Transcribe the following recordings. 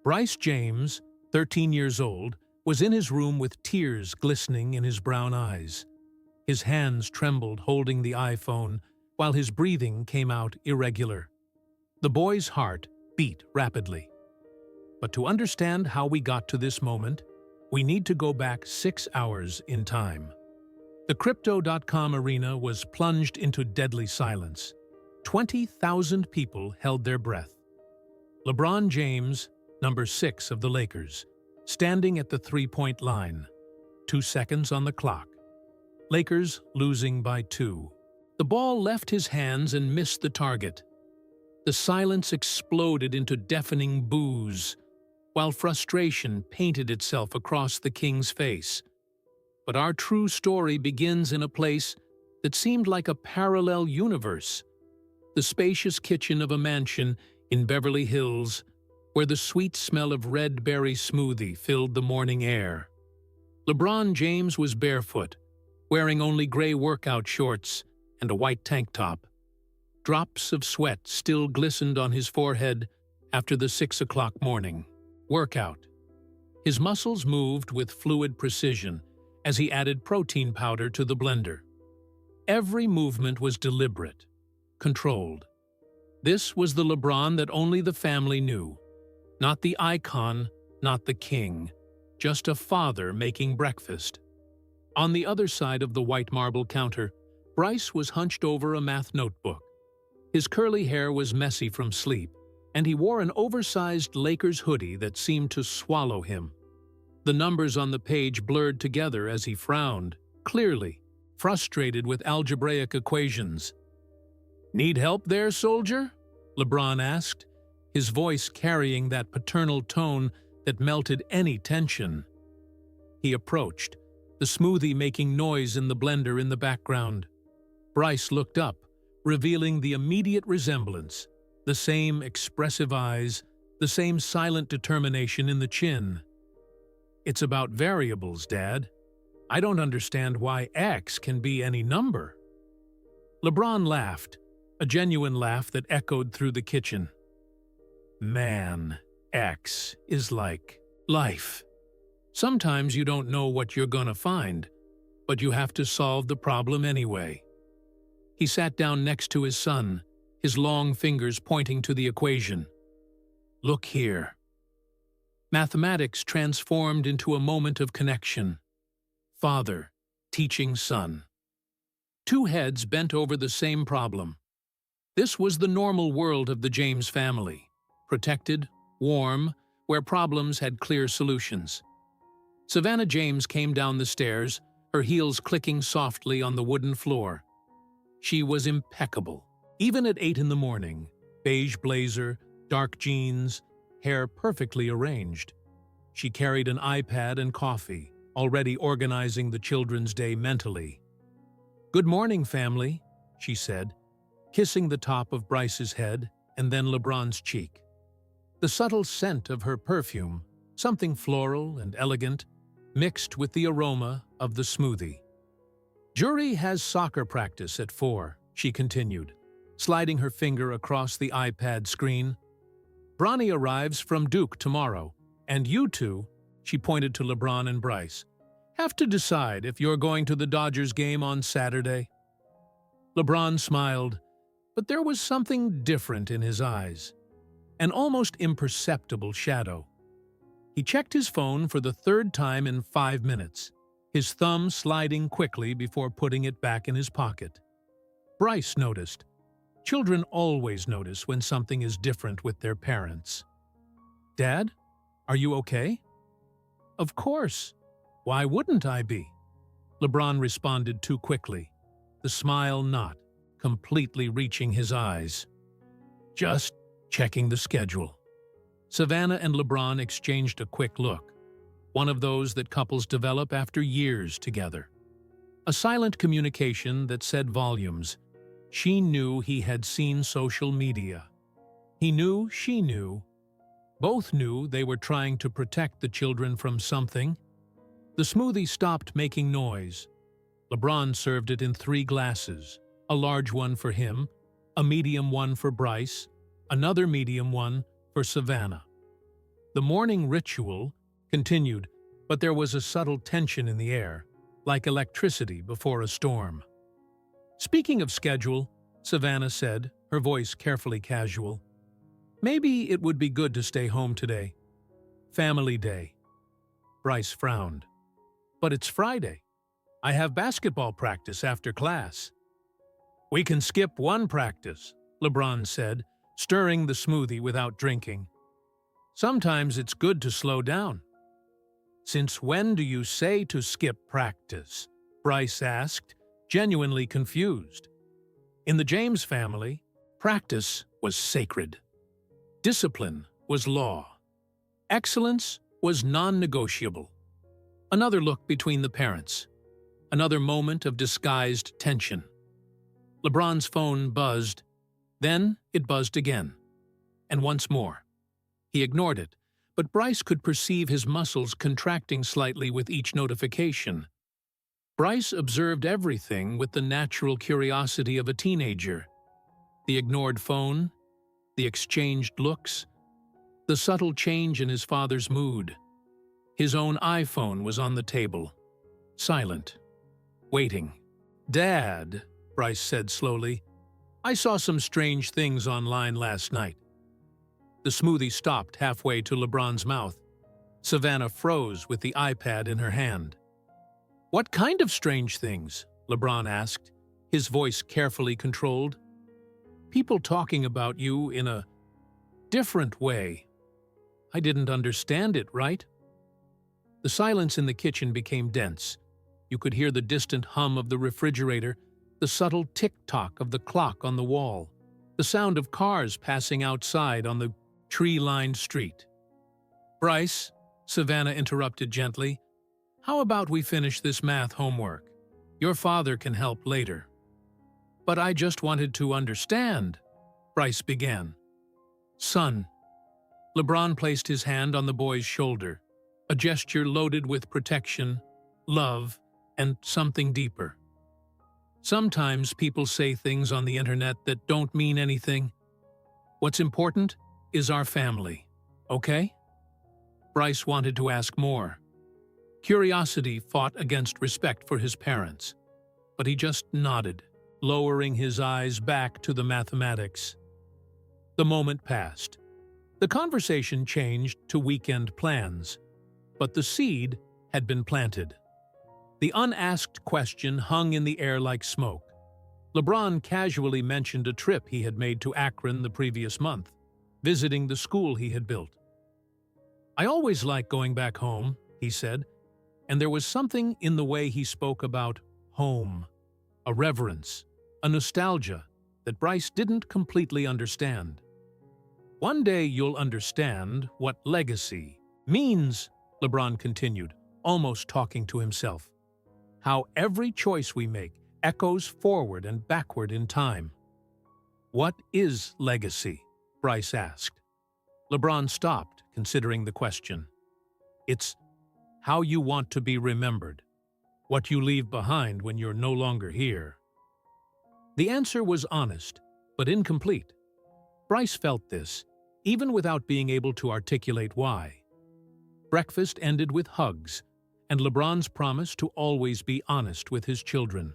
Bryce James, 13 years old, was in his room with tears glistening in his brown eyes. His hands trembled holding the iPhone, while his breathing came out irregular. The boy's heart beat rapidly. But to understand how we got to this moment, we need to go back 6 hours in time. The Crypto.com arena was plunged into deadly silence. 20,000 people held their breath. LeBron James, number 6 of the Lakers, standing at the three-point line. 2 seconds on the clock. Lakers losing by 2. The ball left his hands and missed the target. The silence exploded into deafening boos, while frustration painted itself across the king's face. But our true story begins in a place that seemed like a parallel universe. The spacious kitchen of a mansion in Beverly Hills, where the sweet smell of red berry smoothie filled the morning air. LeBron James was barefoot, wearing only gray workout shorts and a white tank top. Drops of sweat still glistened on his forehead after the 6 o'clock morning workout. His muscles moved with fluid precision as he added protein powder to the blender. Every movement was deliberate, controlled. This was the LeBron that only the family knew. Not the icon, not the king, just a father making breakfast. On the other side of the white marble counter, Bryce was hunched over a math notebook. His curly hair was messy from sleep, and he wore an oversized Lakers hoodie that seemed to swallow him. The numbers on the page blurred together as he frowned, clearly, frustrated with algebraic equations. "Need help there, soldier?" LeBron asked, his voice carrying that paternal tone that melted any tension. He approached, the smoothie making noise in the blender in the background. Bryce looked up, revealing the immediate resemblance, the same expressive eyes, the same silent determination in the chin. "It's about variables, Dad. I don't understand why X can be any number." LeBron laughed, a genuine laugh that echoed through the kitchen. "Man, X is like life. Sometimes you don't know what you're gonna find, but you have to solve the problem anyway." He sat down next to his son, his long fingers pointing to the equation. "Look here." Mathematics transformed into a moment of connection. Father teaching son. Two heads bent over the same problem. This was the normal world of the James family. Protected, warm, where problems had clear solutions. Savannah James came down the stairs, her heels clicking softly on the wooden floor. She was impeccable, even at 8 in the morning. Beige blazer, dark jeans, hair perfectly arranged. She carried an iPad and coffee, already organizing the children's day mentally. "Good morning, family," she said, kissing the top of Bryce's head and then LeBron's cheek. The subtle scent of her perfume, something floral and elegant, mixed with the aroma of the smoothie. "Jury has soccer practice at 4, she continued, sliding her finger across the iPad screen. "Bronny arrives from Duke tomorrow, and you two," she pointed to LeBron and Bryce, "have to decide if you're going to the Dodgers game on Saturday." LeBron smiled, but there was something different in his eyes. An almost imperceptible shadow. He checked his phone for the 3rd time in 5 minutes, his thumb sliding quickly before putting it back in his pocket. Bryce noticed. Children always notice when something is different with their parents. "Dad, are you okay?" "Of course. Why wouldn't I be?" LeBron responded too quickly, the smile not completely reaching his eyes. "Just checking the schedule." Savannah and LeBron exchanged a quick look, one of those that couples develop after years together. A silent communication that said volumes. She knew he had seen social media. He knew she knew. Both knew they were trying to protect the children from something. The smoothie stopped making noise. LeBron served it in 3 glasses, a large one for him, a medium one for Bryce, another medium one for Savannah. The morning ritual continued, but there was a subtle tension in the air, like electricity before a storm. Speaking of schedule, Savannah said, her voice carefully casual, "Maybe it would be good to stay home today. Family day." Bryce frowned. "But it's Friday. I have basketball practice after class." "We can skip one practice," LeBron said, stirring the smoothie without drinking. "Sometimes it's good to slow down." "Since when do you say to skip practice?" Bryce asked, genuinely confused. In the James family, practice was sacred. Discipline was law. Excellence was non-negotiable. Another look between the parents. Another moment of disguised tension. LeBron's phone buzzed. Then it buzzed again. And once more. He ignored it, but Bryce could perceive his muscles contracting slightly with each notification. Bryce observed everything with the natural curiosity of a teenager. The ignored phone, the exchanged looks, the subtle change in his father's mood. His own iPhone was on the table, silent, waiting. "Dad," Bryce said slowly, "I saw some strange things online last night." The smoothie stopped halfway to LeBron's mouth. Savannah froze with the iPad in her hand. "What kind of strange things?" LeBron asked, his voice carefully controlled. "People talking about you in a different way. I didn't understand it, right?" The silence in the kitchen became dense. You could hear the distant hum of the refrigerator, the subtle tick-tock of the clock on the wall, the sound of cars passing outside on the tree-lined street. "Bryce," Savannah interrupted gently, "how about we finish this math homework? Your father can help later." "But I just wanted to understand," Bryce began. "Son." LeBron placed his hand on the boy's shoulder, a gesture loaded with protection, love, and something deeper. "Sometimes people say things on the internet that don't mean anything. What's important is our family, okay?" Bryce wanted to ask more. Curiosity fought against respect for his parents, but he just nodded, lowering his eyes back to the mathematics. The moment passed. The conversation changed to weekend plans, but the seed had been planted. The unasked question hung in the air like smoke. LeBron casually mentioned a trip he had made to Akron the previous month, visiting the school he had built. "I always like going back home," he said, and there was something in the way he spoke about home, a reverence, a nostalgia that Bryce didn't completely understand. "One day you'll understand what legacy means," LeBron continued, almost talking to himself. "How every choice we make echoes forward and backward in time." "What is legacy?" Bryce asked. LeBron stopped, considering the question. "It's how you want to be remembered, what you leave behind when you're no longer here." The answer was honest, but incomplete. Bryce felt this, even without being able to articulate why. Breakfast ended with hugs, and LeBron's promise to always be honest with his children.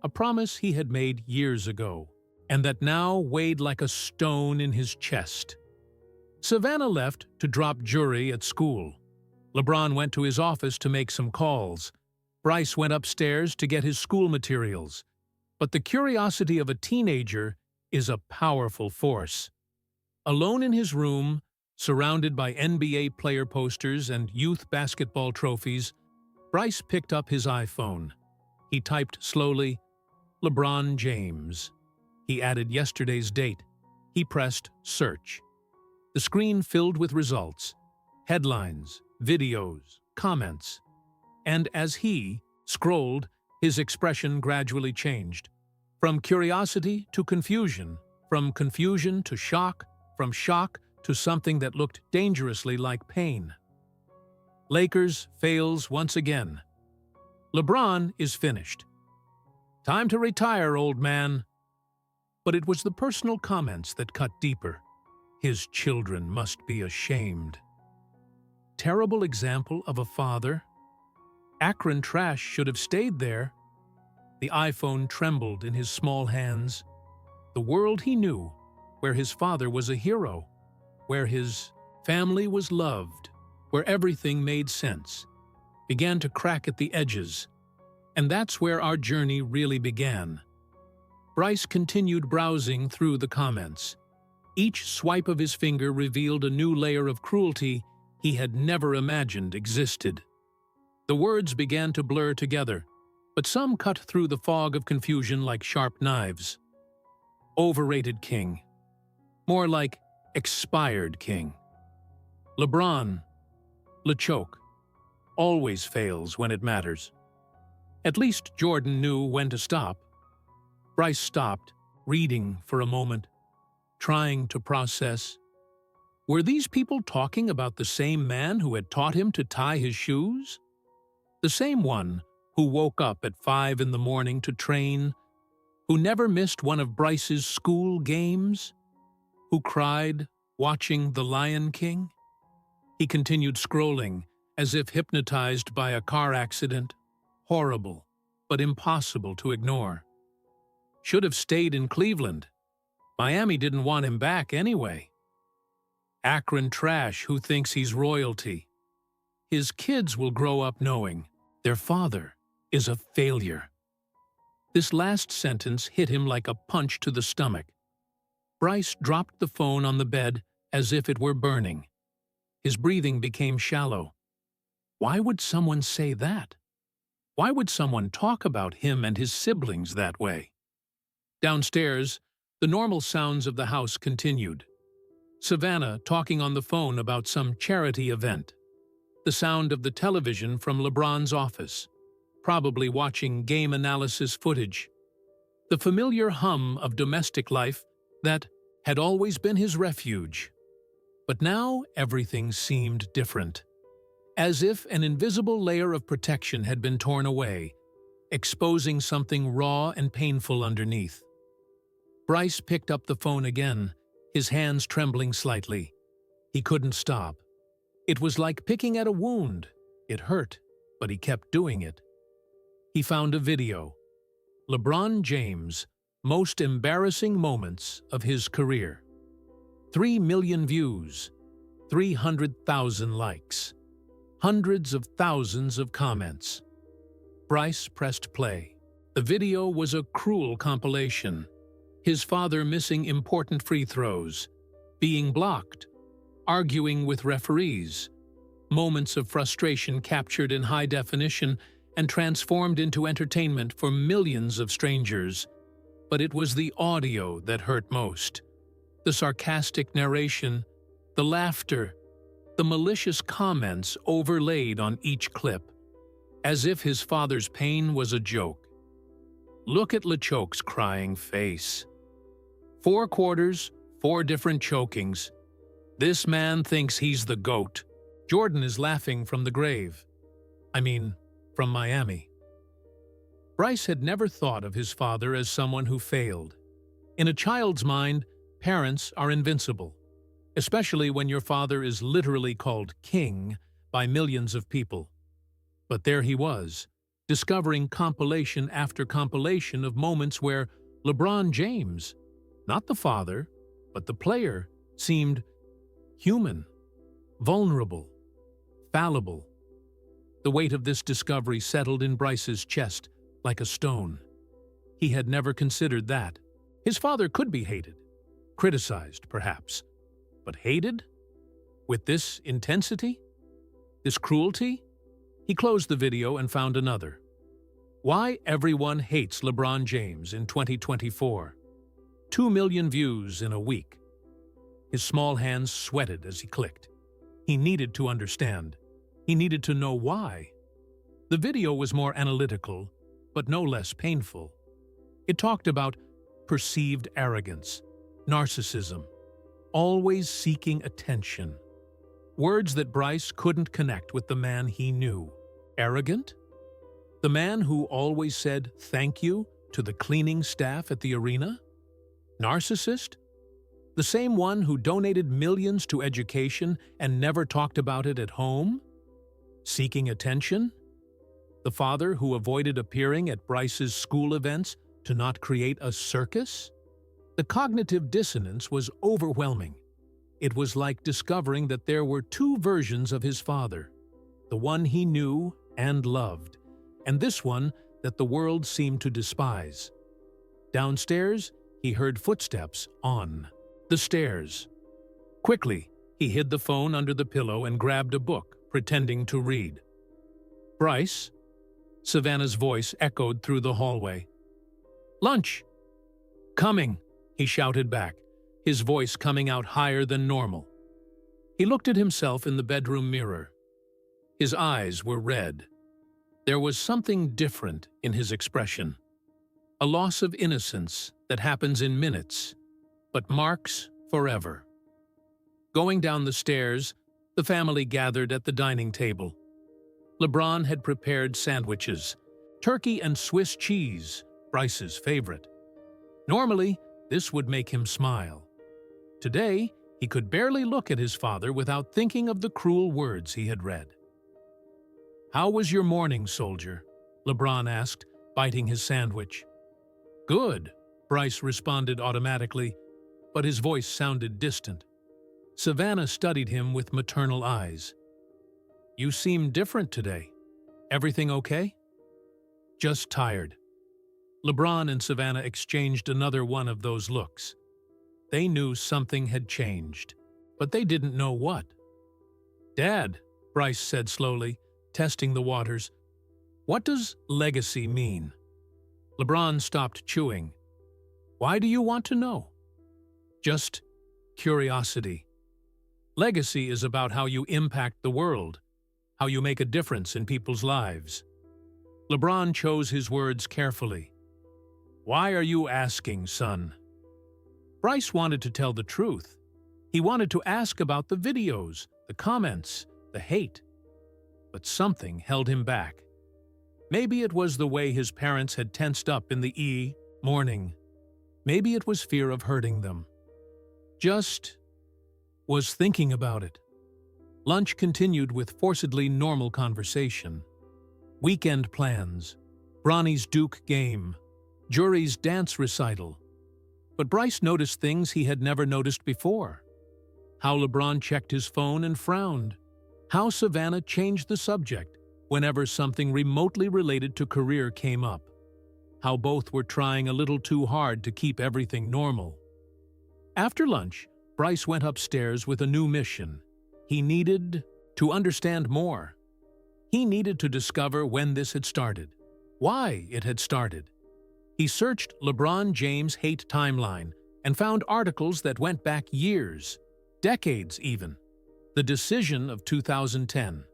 A promise he had made years ago, and that now weighed like a stone in his chest. Savannah left to drop jury at school. LeBron went to his office to make some calls. Bryce went upstairs to get his school materials. But the curiosity of a teenager is a powerful force. Alone in his room, surrounded by NBA player posters and youth basketball trophies, Bryce picked up his iPhone. He typed slowly, "LeBron James." He added yesterday's date. He pressed search. The screen filled with results, headlines, videos, comments. And as he scrolled, his expression gradually changed. From curiosity to confusion, from confusion to shock, from shock to something that looked dangerously like pain. Lakers fails once again. LeBron is finished. Time to retire, old man. But it was the personal comments that cut deeper. His children must be ashamed. terrible example of a father. Akron trash should have stayed there. The iPhone trembled in his small hands. The world he knew, where his father was a hero, where his family was loved, where everything made sense, began to crack at the edges. And that's where our journey really began. Bryce continued browsing through the comments. Each swipe of his finger revealed a new layer of cruelty he had never imagined existed. The words began to blur together, but some cut through the fog of confusion like sharp knives. Overrated king. More like expired king. LeBron. LeChoke. Always fails when it matters. At least Jordan knew when to stop. Bryce stopped, reading for a moment, trying to process. Were these people talking about the same man who had taught him to tie his shoes? The same one who woke up at 5 in the morning to train, who never missed one of Bryce's school games, who cried watching The Lion King? He continued scrolling, as if hypnotized by a car accident. Horrible, but impossible to ignore. Should have stayed in Cleveland. Miami didn't want him back anyway. Akron trash who thinks he's royalty. His kids will grow up knowing their father is a failure. This last sentence hit him like a punch to the stomach. Bryce dropped the phone on the bed as if it were burning. His breathing became shallow. Why would someone say that? Why would someone talk about him and his siblings that way? Downstairs, the normal sounds of the house continued. Savannah talking on the phone about some charity event. The sound of the television from LeBron's office, probably watching game analysis footage. The familiar hum of domestic life that had always been his refuge. But now everything seemed different. As if an invisible layer of protection had been torn away, exposing something raw and painful underneath. Bryce picked up the phone again, his hands trembling slightly. He couldn't stop. It was like picking at a wound. It hurt, but he kept doing it. He found a video. LeBron James' most embarrassing moments of his career. 3 million views, 300,000 likes, hundreds of thousands of comments. Bryce pressed play. The video was a cruel compilation. His father missing important free throws, being blocked, arguing with referees, moments of frustration captured in high definition and transformed into entertainment for millions of strangers. But it was the audio that hurt most. The sarcastic narration, the laughter, the malicious comments overlaid on each clip, as if his father's pain was a joke. Look at LeChoke's crying face. 4 quarters, 4 different chokings. This man thinks he's the GOAT. Jordan is laughing from the grave. I mean, from Miami. Bryce had never thought of his father as someone who failed. In a child's mind, parents are invincible, especially when your father is literally called king by millions of people. But there he was, discovering compilation after compilation of moments where LeBron James, not the father, but the player, seemed human, vulnerable, fallible. The weight of this discovery settled in Bryce's chest like a stone. He had never considered that. His father could be hated, criticized perhaps, but hated? With this intensity? This cruelty? He closed the video and found another. Why everyone hates LeBron James in 2024. 2 million views in a week. His small hands sweated as he clicked. He needed to understand. He needed to know why. The video was more analytical, but no less painful. It talked about perceived arrogance, narcissism, always seeking attention. Words that Bryce couldn't connect with the man he knew. Arrogant? The man who always said thank you to the cleaning staff at the arena? Narcissist? The same one who donated millions to education and never talked about it at home? Seeking attention? The father who avoided appearing at Bryce's school events to not create a circus? The cognitive dissonance was overwhelming. It was like discovering that there were two versions of his father, the one he knew and loved, and this one that the world seemed to despise. Downstairs, he heard footsteps on the stairs. Quickly, he hid the phone under the pillow and grabbed a book, pretending to read. "Bryce?" Savannah's voice echoed through the hallway. "Lunch!" "Coming!" he shouted back, his voice coming out higher than normal. He looked at himself in the bedroom mirror. His eyes were red. There was something different in his expression. A loss of innocence that happens in minutes, but marks forever. Going down the stairs, the family gathered at the dining table. LeBron had prepared sandwiches, turkey and Swiss cheese, Bryce's favorite. Normally, this would make him smile. Today, he could barely look at his father without thinking of the cruel words he had read. "How was your morning, soldier?" LeBron asked, biting his sandwich. "Good," Bryce responded automatically, but his voice sounded distant. Savannah studied him with maternal eyes. "You seem different today. Everything okay?" "Just tired." LeBron and Savannah exchanged another one of those looks. They knew something had changed, but they didn't know what. "Dad," Bryce said slowly, testing the waters, "what does legacy mean?" LeBron stopped chewing. "Why do you want to know?" "Just curiosity. Legacy is about how you impact the world, how you make a difference in people's lives." LeBron chose his words carefully. "Why are you asking, son?" Bryce wanted to tell the truth. He wanted to ask about the videos, the comments, the hate. But something held him back. Maybe it was the way his parents had tensed up in the morning. Maybe it was fear of hurting them. Just was thinking about it. Lunch continued with forcedly normal conversation. Weekend plans, Bronny's Duke game, Jury's dance recital. But Bryce noticed things he had never noticed before. How LeBron checked his phone and frowned. How Savannah changed the subject whenever something remotely related to career came up. How both were trying a little too hard to keep everything normal. After lunch, Bryce went upstairs with a new mission. He needed to understand more. He needed to discover when this had started, why it had started. He searched LeBron James' hate timeline and found articles that went back years, decades even. The decision of 2010,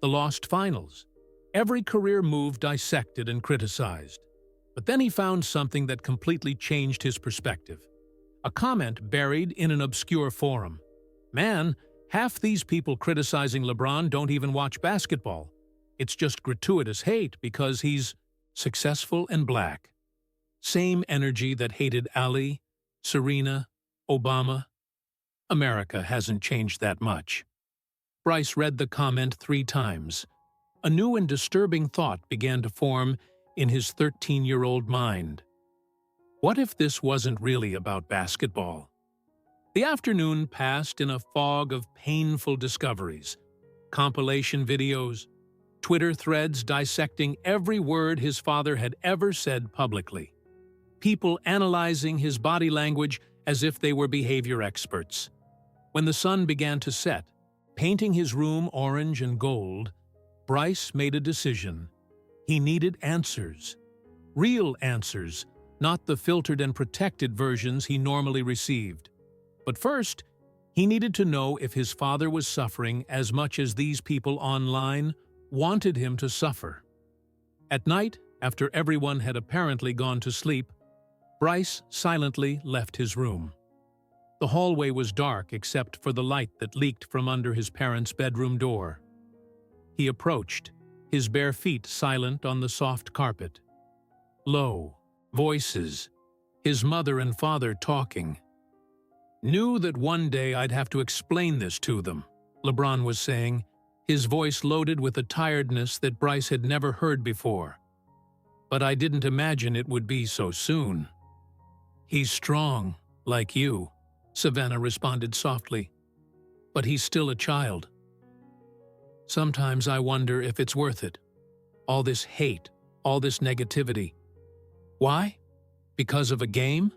the lost finals, every career move dissected and criticized. But then he found something that completely changed his perspective. A comment buried in an obscure forum. "Man, half these people criticizing LeBron don't even watch basketball. It's just gratuitous hate because he's successful and black." Same energy that hated Ali, Serena, Obama. America hasn't changed that much. Bryce read the comment 3 times. A new and disturbing thought began to form in his 13-year-old mind. What if this wasn't really about basketball? The afternoon passed in a fog of painful discoveries. Compilation videos, Twitter threads dissecting every word his father had ever said publicly. People analyzing his body language as if they were behavior experts. When the sun began to set, painting his room orange and gold, Bryce made a decision. He needed answers. Real answers, not the filtered and protected versions he normally received. But first, he needed to know if his father was suffering as much as these people online wanted him to suffer. At night, after everyone had apparently gone to sleep, Bryce silently left his room. The hallway was dark except for the light that leaked from under his parents' bedroom door. He approached, his bare feet silent on the soft carpet. Low voices, his mother and father talking. Knew that one day I'd have to explain this to them, LeBron was saying, his voice loaded with a tiredness that Bryce had never heard before. But I didn't imagine it would be so soon. He's strong, like you, Savannah responded softly. But he's still a child. Sometimes I wonder if it's worth it. All this hate, all this negativity. Why? Because of a game?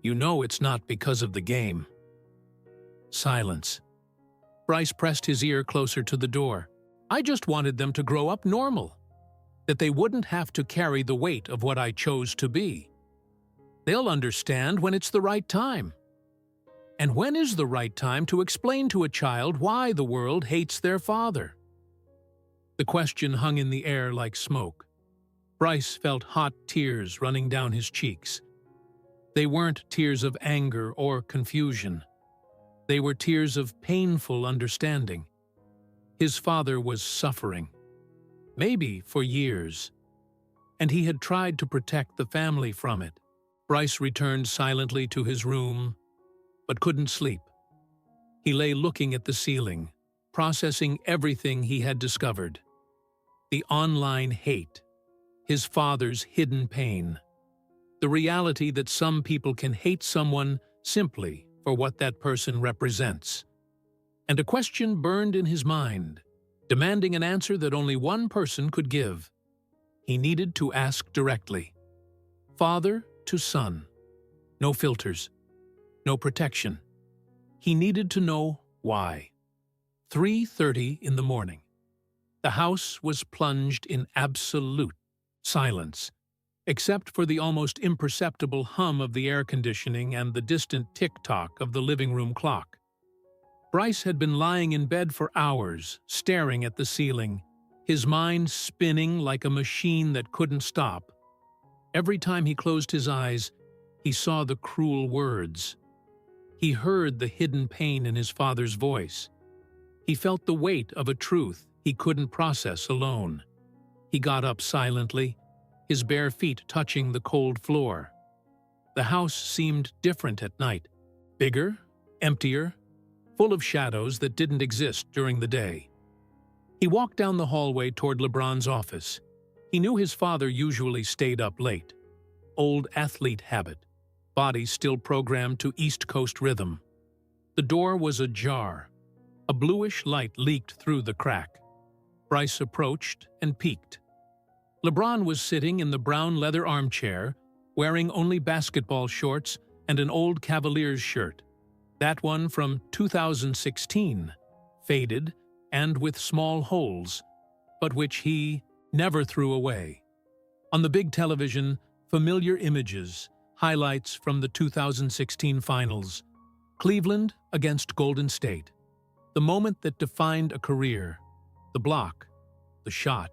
You know it's not because of the game. Silence. Bryce pressed his ear closer to the door. I just wanted them to grow up normal. That they wouldn't have to carry the weight of what I chose to be. They'll understand when it's the right time. And when is the right time to explain to a child why the world hates their father? The question hung in the air like smoke. Bryce felt hot tears running down his cheeks. They weren't tears of anger or confusion. They were tears of painful understanding. His father was suffering, maybe for years, and he had tried to protect the family from it. Bryce returned silently to his room, but couldn't sleep. He lay looking at the ceiling, processing everything he had discovered. The online hate, his father's hidden pain, the reality that some people can hate someone simply for what that person represents. And a question burned in his mind, demanding an answer that only one person could give. He needed to ask directly. Father to son. No filters. No protection. He needed to know why. 3:30 in the morning. The house was plunged in absolute silence, except for the almost imperceptible hum of the air conditioning and the distant tick-tock of the living room clock. Bryce had been lying in bed for hours, staring at the ceiling, his mind spinning like a machine that couldn't stop. Every time he closed his eyes, he saw the cruel words. He heard the hidden pain in his father's voice. He felt the weight of a truth he couldn't process alone. He got up silently, his bare feet touching the cold floor. The house seemed different at night, bigger, emptier, full of shadows that didn't exist during the day. He walked down the hallway toward LeBron's office. He knew his father usually stayed up late. Old athlete habit, body still programmed to East Coast rhythm. The door was ajar. A bluish light leaked through the crack. Bryce approached and peeked. LeBron was sitting in the brown leather armchair, wearing only basketball shorts and an old Cavaliers shirt. That one from 2016, faded and with small holes, but which he never threw away. On the big television, familiar images, highlights from the 2016 finals. Cleveland against Golden State. The moment that defined a career. The block, the shot,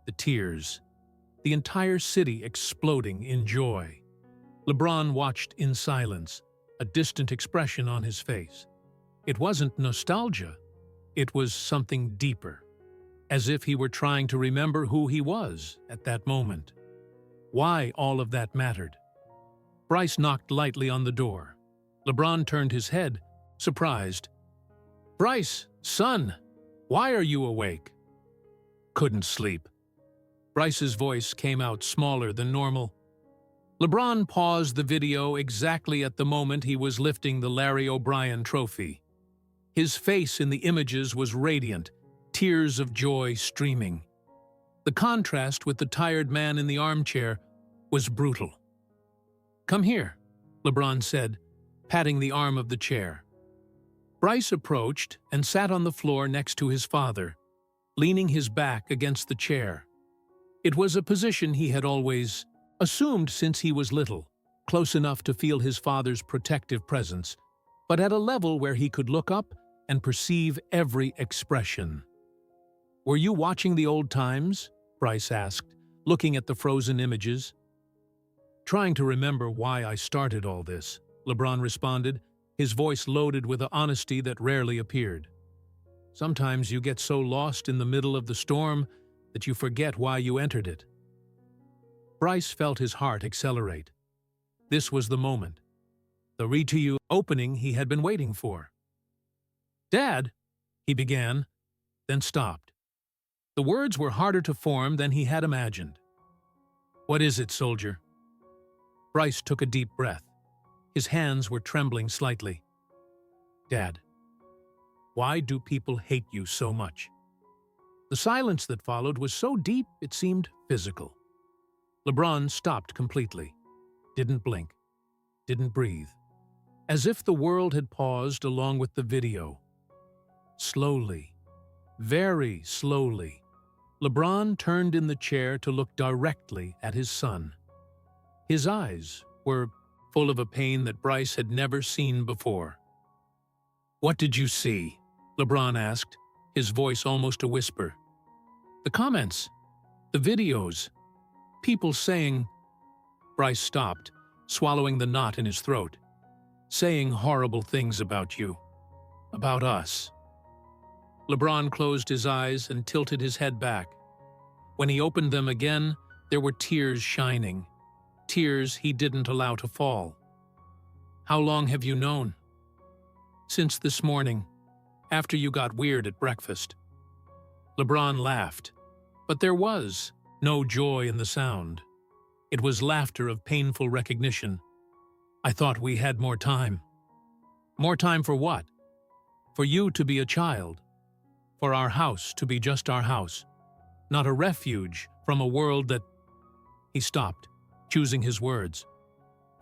the tears, the entire city exploding in joy. LeBron watched in silence, a distant expression on his face. It wasn't nostalgia, it was something deeper, as if he were trying to remember who he was at that moment. Why all of that mattered. Bryce knocked lightly on the door. LeBron turned his head, surprised. "Bryce, son, why are you awake?" "Couldn't sleep." Bryce's voice came out smaller than normal. LeBron paused the video exactly at the moment he was lifting the Larry O'Brien trophy. His face in the images was radiant, tears of joy streaming. The contrast with the tired man in the armchair was brutal. "Come here," LeBron said, patting the arm of the chair. Bryce approached and sat on the floor next to his father, leaning his back against the chair. It was a position he had always assumed since he was little, close enough to feel his father's protective presence, but at a level where he could look up and perceive every expression. "Were you watching the old times?" Bryce asked, looking at the frozen images. "Trying to remember why I started all this," LeBron responded, his voice loaded with an honesty that rarely appeared. "Sometimes you get so lost in the middle of the storm that you forget why you entered it." Bryce felt his heart accelerate. This was the moment. the read-to-you opening he had been waiting for. "Dad," he began, then stopped. The words were harder to form than he had imagined. "What is it, soldier?" Bryce took a deep breath. His hands were trembling slightly. "Dad, why do people hate you so much?" The silence that followed was so deep it seemed physical. LeBron stopped completely, didn't blink, didn't breathe, as if the world had paused along with the video. Slowly, very slowly, LeBron turned in the chair to look directly at his son. His eyes were full of a pain that Bryce had never seen before. "What did you see?" LeBron asked, his voice almost a whisper. "The comments, the videos, people saying—" Bryce stopped, swallowing the knot in his throat. "Saying horrible things about you, about us." LeBron closed his eyes and tilted his head back. When he opened them again, there were tears shining, tears he didn't allow to fall. "How long have you known?" "Since this morning, after you got weird at breakfast." LeBron laughed, but there was no joy in the sound. It was laughter of painful recognition. "I thought we had more time." "More time for what?" "For you to be a child. For our house to be just our house. Not a refuge from a world that—" He stopped, choosing his words.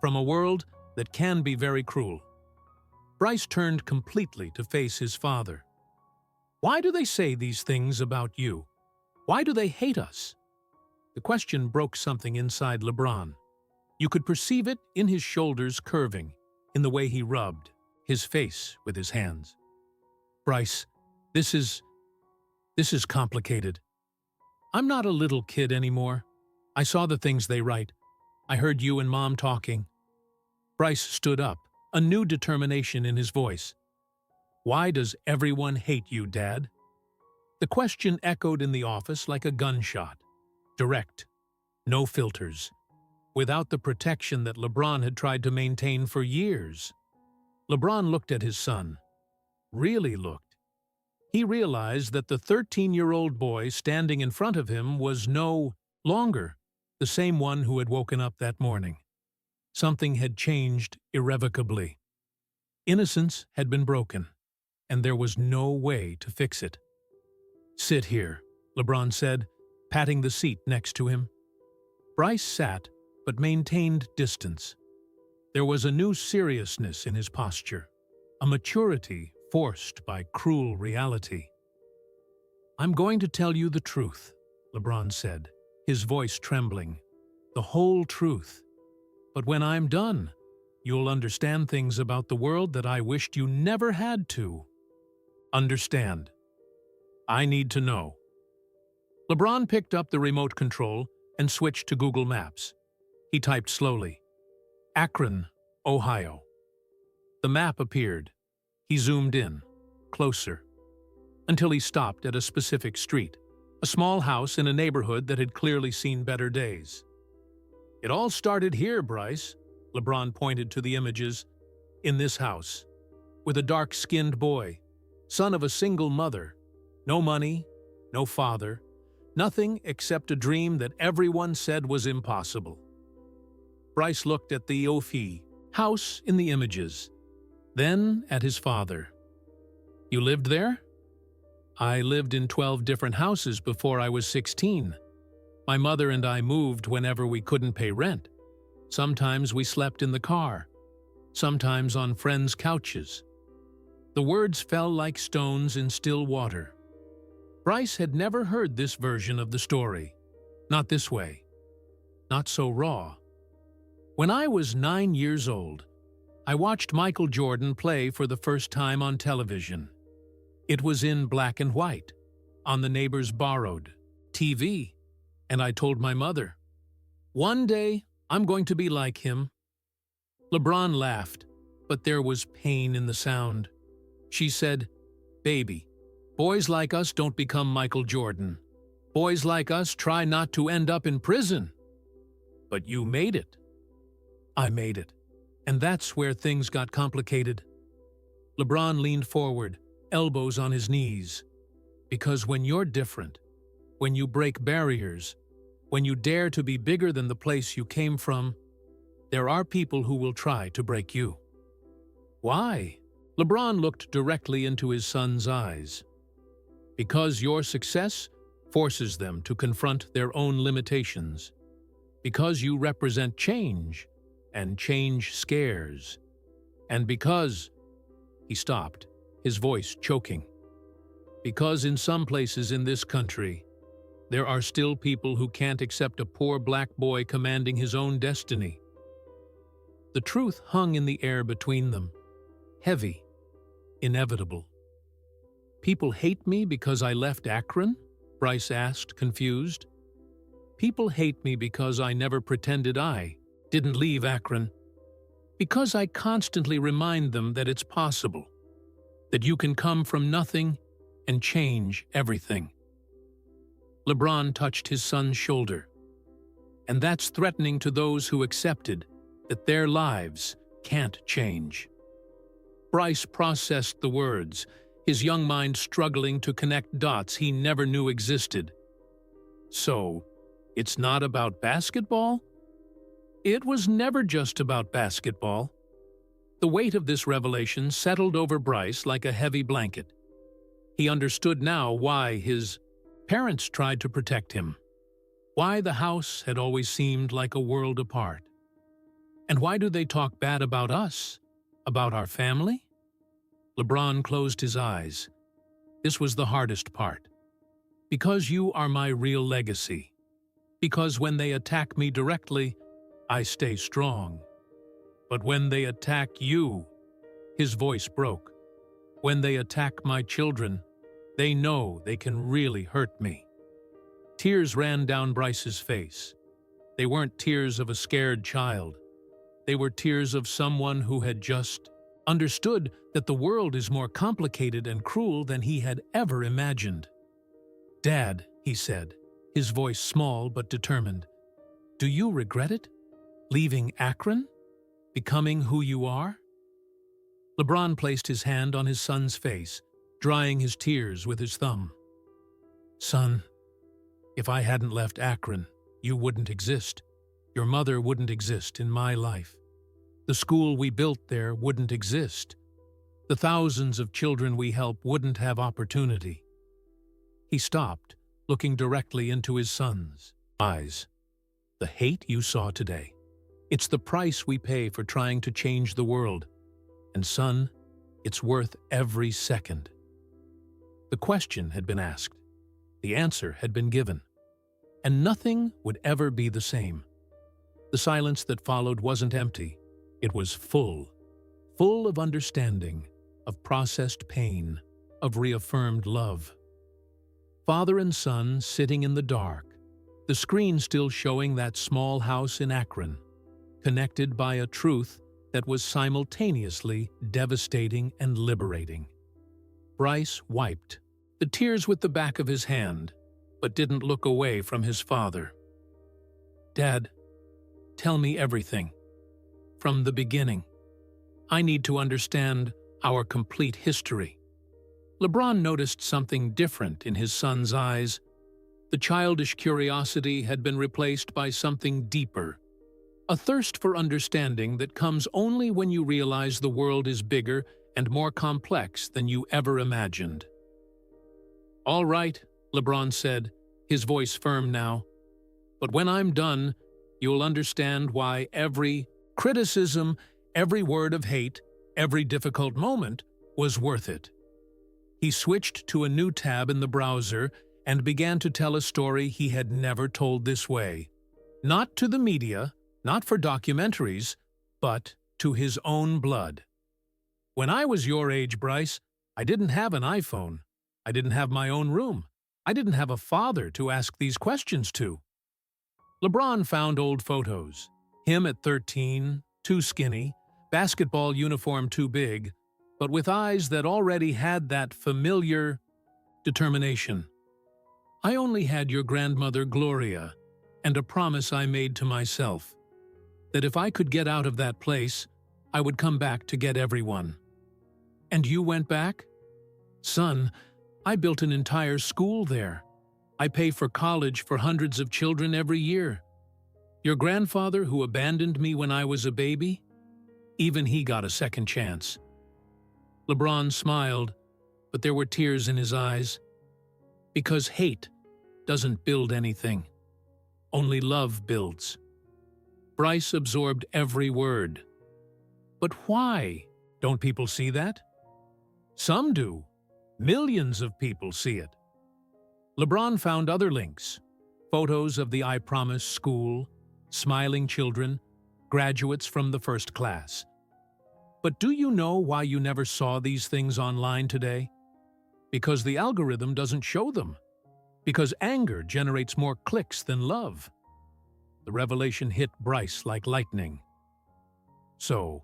"From a world that can be very cruel." Bryce turned completely to face his father. "Why do they say these things about you? Why do they hate us?" The question broke something inside LeBron. You could perceive it in his shoulders curving, in the way he rubbed his face with his hands. "Bryce, this is complicated. I'm not a little kid anymore. I saw the things they write. I heard you and Mom talking." Bryce stood up, a new determination in his voice. "Why does everyone hate you, Dad?" The question echoed in the office like a gunshot. Direct. No filters. Without the protection that LeBron had tried to maintain for years. LeBron looked at his son. Really looked. He realized that the 13-year-old boy standing in front of him was no longer the same one who had woken up that morning. Something had changed irrevocably. Innocence had been broken, and there was no way to fix it. "Sit here," LeBron said, patting the seat next to him. Bryce sat, but maintained distance. There was a new seriousness in his posture, a maturity forced by cruel reality. "I'm going to tell you the truth," LeBron said, his voice trembling. "The whole truth. But when I'm done, you'll understand things about the world that I wished you never had to understand. I need to know." LeBron picked up the remote control and switched to Google Maps. He typed slowly, "Akron, Ohio." The map appeared. He zoomed in, closer, until he stopped at a specific street, a small house in a neighborhood that had clearly seen better days. "It all started here, Bryce," LeBron pointed to the images. "In this house, with a dark-skinned boy, son of a single mother. No money, no father, nothing except a dream that everyone said was impossible." Bryce looked at the Ophi house in the images, then at his father. "You lived there?" "I lived in 12 different houses before I was 16. My mother and I moved whenever we couldn't pay rent. Sometimes we slept in the car, sometimes on friends' couches." The words fell like stones in still water. Bryce had never heard this version of the story. Not this way. Not so raw. "When I was 9 years old, I watched Michael Jordan play for the first time on television. It was in black and white, on the neighbor's borrowed TV, and I told my mother, 'One day, I'm going to be like him.'" LeBron laughed, but there was pain in the sound. She said, "Baby, boys like us don't become Michael Jordan. Boys like us try not to end up in prison." "But you made it." "I made it. And that's where things got complicated. LeBron leaned forward, elbows on his knees. Because when you're different, when you break barriers, when you dare to be bigger than the place you came from, there are people who will try to break you. Why? LeBron looked directly into his son's eyes. Because your success forces them to confront their own limitations. Because you represent change, and change scares. And because... He stopped, his voice choking. Because in some places in this country, there are still people who can't accept a poor black boy commanding his own destiny. The truth hung in the air between them, heavy, inevitable. People hate me because I left Akron? Bryce asked, confused. People hate me because I never pretended I didn't leave Akron. Because I constantly remind them that it's possible, that you can come from nothing and change everything. LeBron touched his son's shoulder. And that's threatening to those who accepted that their lives can't change. Bryce processed the words, his young mind struggling to connect dots he never knew existed. So, it's not about basketball? It was never just about basketball. The weight of this revelation settled over Bryce like a heavy blanket. He understood now why his parents tried to protect him, why the house had always seemed like a world apart. And why do they talk bad about us, about our family? LeBron closed his eyes. This was the hardest part. Because you are my real legacy. Because when they attack me directly, I stay strong. But when they attack you, his voice broke. When they attack my children, they know they can really hurt me. Tears ran down Bryce's face. They weren't tears of a scared child. They were tears of someone who had just understood that the world is more complicated and cruel than he had ever imagined. "Dad," he said, his voice small but determined, "do you regret it? Leaving Akron? Becoming who you are?" LeBron placed his hand on his son's face, drying his tears with his thumb. "Son, if I hadn't left Akron, you wouldn't exist. Your mother wouldn't exist in my life. The school we built there wouldn't exist. The thousands of children we help wouldn't have opportunity." He stopped, looking directly into his son's eyes. "The hate you saw today, it's the price we pay for trying to change the world. And son, it's worth every second." The question had been asked. The answer had been given. And nothing would ever be the same. The silence that followed wasn't empty. It was full of understanding, of processed pain, of reaffirmed love. Father and son sitting in the dark, the screen still showing that small house in Akron, connected by a truth that was simultaneously devastating and liberating. Bryce wiped the tears with the back of his hand, but didn't look away from his father. "Dad, tell me everything. From the beginning. I need to understand our complete history." LeBron noticed something different in his son's eyes. The childish curiosity had been replaced by something deeper. A thirst for understanding that comes only when you realize the world is bigger and more complex than you ever imagined. "All right," LeBron said, his voice firm now. "But when I'm done, you'll understand why every criticism, every word of hate, every difficult moment was worth it." He switched to a new tab in the browser and began to tell a story he had never told this way. Not to the media, not for documentaries, but to his own blood. "When I was your age, Bryce, I didn't have an iPhone. I didn't have my own room. I didn't have a father to ask these questions to." LeBron found old photos. Him at 13, too skinny, basketball uniform too big, but with eyes that already had that familiar determination. "I only had your grandmother Gloria and a promise I made to myself, that if I could get out of that place, I would come back to get everyone. And you went back? Son, I built an entire school there. I pay for college for hundreds of children every year. Your grandfather who abandoned me when I was a baby? Even he got a second chance. LeBron smiled, but there were tears in his eyes. Because hate doesn't build anything. Only love builds. Bryce absorbed every word. But why? Don't people see that? Some do. Millions of people see it. LeBron found other links. Photos of the I Promise school, smiling children, graduates from the first class. But do you know why you never saw these things online today? Because the algorithm doesn't show them. Because anger generates more clicks than love. The revelation hit Bryce like lightning. So,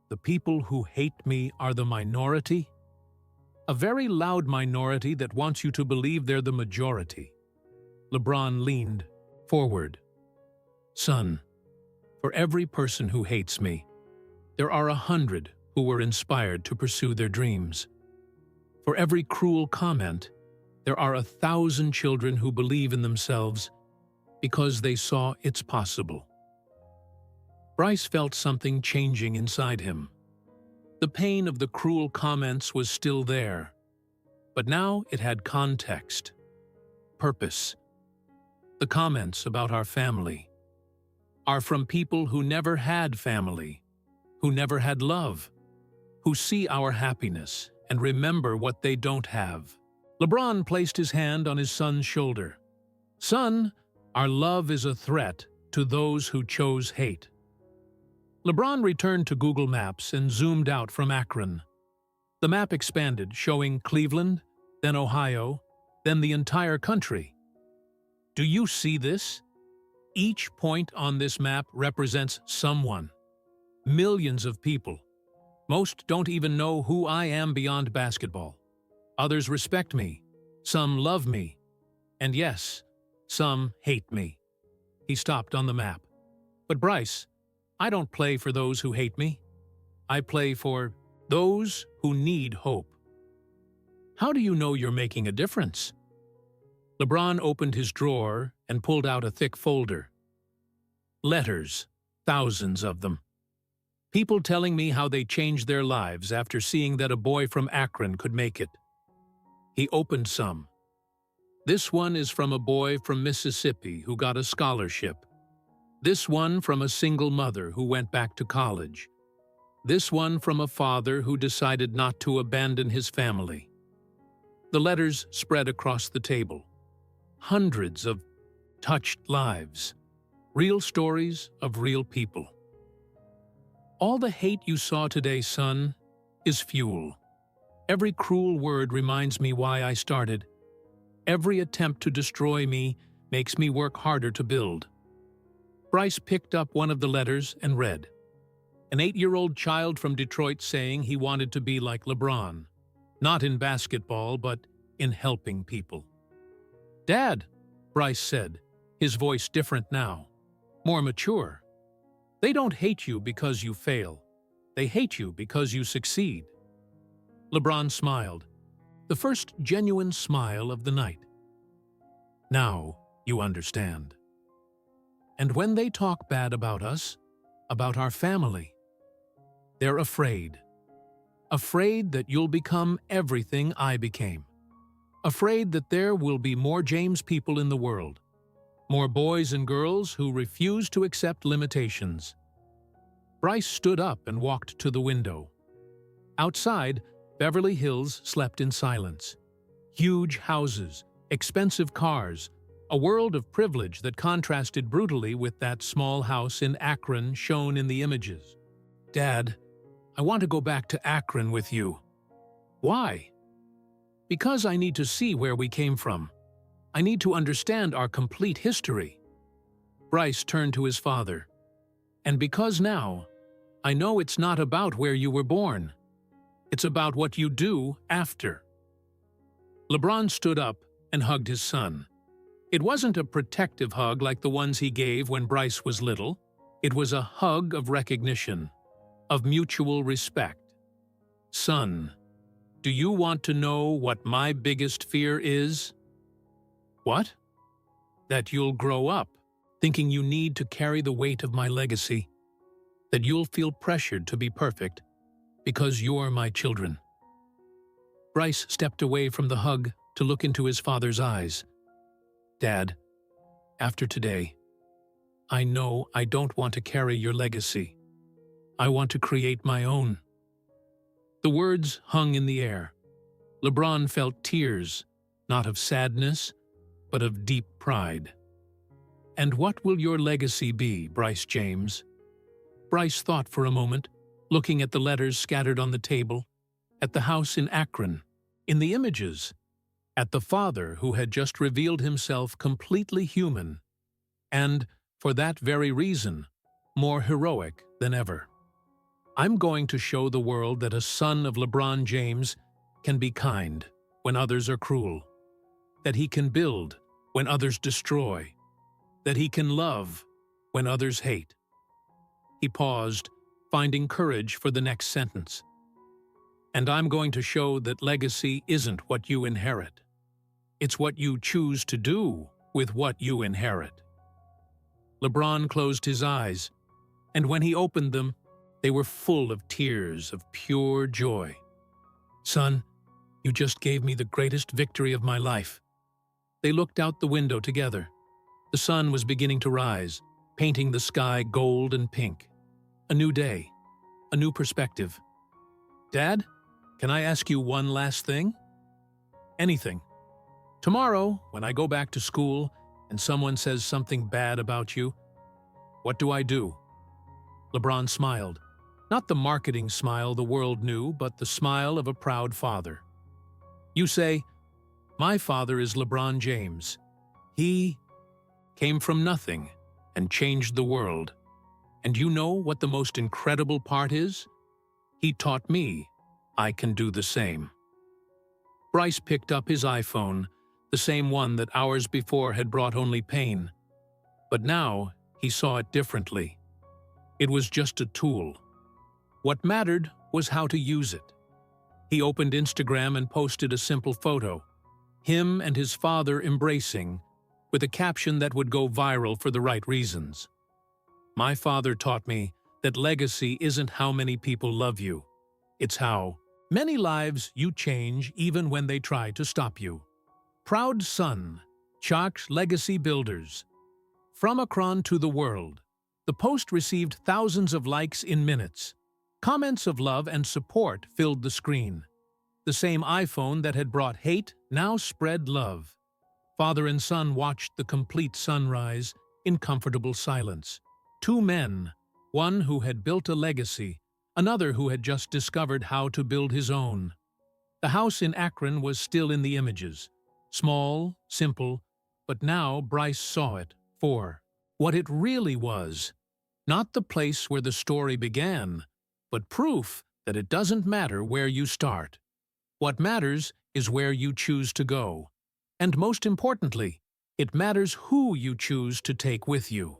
the people who hate me are the minority? A very loud minority that wants you to believe they're the majority. LeBron leaned forward. Son, for every person who hates me, there are 100 who were inspired to pursue their dreams. For every cruel comment, there are 1,000 children who believe in themselves because they saw it's possible. Bryce felt something changing inside him. The pain of the cruel comments was still there, but now it had context, purpose. The comments about our family are from people who never had family, who never had love, who see our happiness and remember what they don't have. LeBron placed his hand on his son's shoulder. Son, our love is a threat to those who chose hate. LeBron returned to Google Maps and zoomed out from Akron. The map expanded, showing Cleveland, then Ohio, then the entire country. Do you see this? Each point on this map represents someone. Millions of people. Most don't even know who I am beyond basketball. Others respect me. Some love me. And yes, some hate me. He stopped on the map. But Bryce, I don't play for those who hate me. I play for those who need hope. How do you know you're making a difference? LeBron opened his drawer and pulled out a thick folder. Letters, thousands of them. People telling me how they changed their lives after seeing that a boy from Akron could make it. He opened some. This one is from a boy from Mississippi who got a scholarship. This one from a single mother who went back to college. This one from a father who decided not to abandon his family. The letters spread across the table. Hundreds of touched lives. Real stories of real people. All the hate you saw today, son, is fuel. Every cruel word reminds me why I started. Every attempt to destroy me makes me work harder to build. Bryce picked up one of the letters and read. An 8-year-old child from Detroit saying he wanted to be like LeBron. Not in basketball, but in helping people. Dad, Bryce said, his voice different now, more mature. They don't hate you because you fail. They hate you because you succeed. LeBron smiled, the first genuine smile of the night. Now you understand. And when they talk bad about us, about our family, they're afraid. Afraid that you'll become everything I became. Afraid that there will be more James people in the world. More boys and girls who refuse to accept limitations. Bryce stood up and walked to the window. Outside, Beverly Hills slept in silence. Huge houses, expensive cars, a world of privilege that contrasted brutally with that small house in Akron shown in the images. Dad, I want to go back to Akron with you. Why? Because I need to see where we came from. I need to understand our complete history. Bryce turned to his father. And because now, I know it's not about where you were born. It's about what you do after. LeBron stood up and hugged his son. It wasn't a protective hug like the ones he gave when Bryce was little. It was a hug of recognition. of mutual respect. Son, do you want to know what my biggest fear is? What? That you'll grow up thinking you need to carry the weight of my legacy. That you'll feel pressured to be perfect because you're my children. Bryce stepped away from the hug to look into his father's eyes. Dad, after today, I know I don't want to carry your legacy. I want to create my own. The words hung in the air. LeBron felt tears, not of sadness, but of deep pride. And what will your legacy be, Bryce James? Bryce thought for a moment, looking at the letters scattered on the table, at the house in Akron, in the images, at the father who had just revealed himself completely human, and, for that very reason, more heroic than ever. I'm going to show the world that a son of LeBron James can be kind when others are cruel, that he can build when others destroy, that he can love when others hate. He paused, finding courage for the next sentence. And I'm going to show that legacy isn't what you inherit. It's what you choose to do with what you inherit. LeBron closed his eyes, and when he opened them, they were full of tears of pure joy. Son, you just gave me the greatest victory of my life. They looked out the window together. The sun was beginning to rise, painting the sky gold and pink. A new day, a new perspective. Dad, can I ask you one last thing? Anything. Tomorrow, when I go back to school and someone says something bad about you, what do I do? LeBron smiled. Not the marketing smile the world knew, but the smile of a proud father. You say, my father is LeBron James. He came from nothing and changed the world. And you know what the most incredible part is? He taught me I can do the same. Bryce picked up his iPhone, the same one that hours before had brought only pain. But now he saw it differently. It was just a tool. What mattered was how to use it. He opened Instagram and posted a simple photo, him and his father embracing, with a caption that would go viral for the right reasons. My father taught me that legacy isn't how many people love you. It's how many lives you change even when they try to stop you. Proud son, Chalk's Legacy Builders. From Akron to the world. The post received thousands of likes in minutes. Comments of love and support filled the screen. The same iPhone that had brought hate now spread love. Father and son watched the complete sunrise in comfortable silence. Two men, one who had built a legacy, another who had just discovered how to build his own. The house in Akron was still in the images. Small, simple, but now Bryce saw it for what it really was. Not the place where the story began, but proof that it doesn't matter where you start. What matters is where you choose to go. And most importantly, it matters who you choose to take with you.